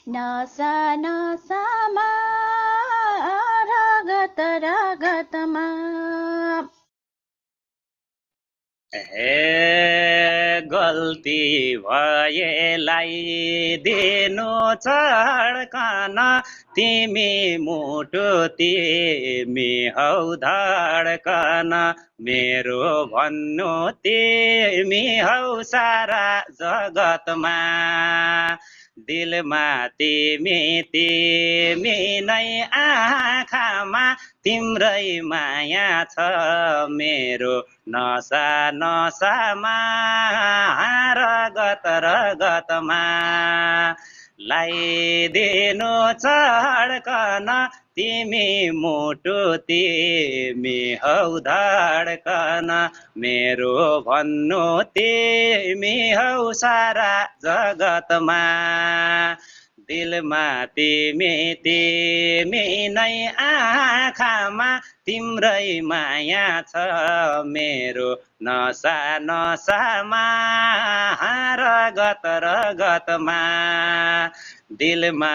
नसा नसामा रगत रगतमा। हे गल्ती भएलाई दिनु छड्कन तिमी मुटु तिमी हौ धड्कन मेरो भन्नु तिमी हौ सारा जगतमा दिलमा तिमी तिमी नै आँखामा तिम्रै माया छ मेरो नसा नसामा रगत रगतमा लाइदिनु छड्कन तिमी मुटु तिमी हौ धड्कन मेरो भन्नु तिमी हौ सारा जगतमा दिलमा तिमी तिमी नै आँखामा तिम्रै माया छ मेरो नसा नसामा रगत रगतमा दिलमा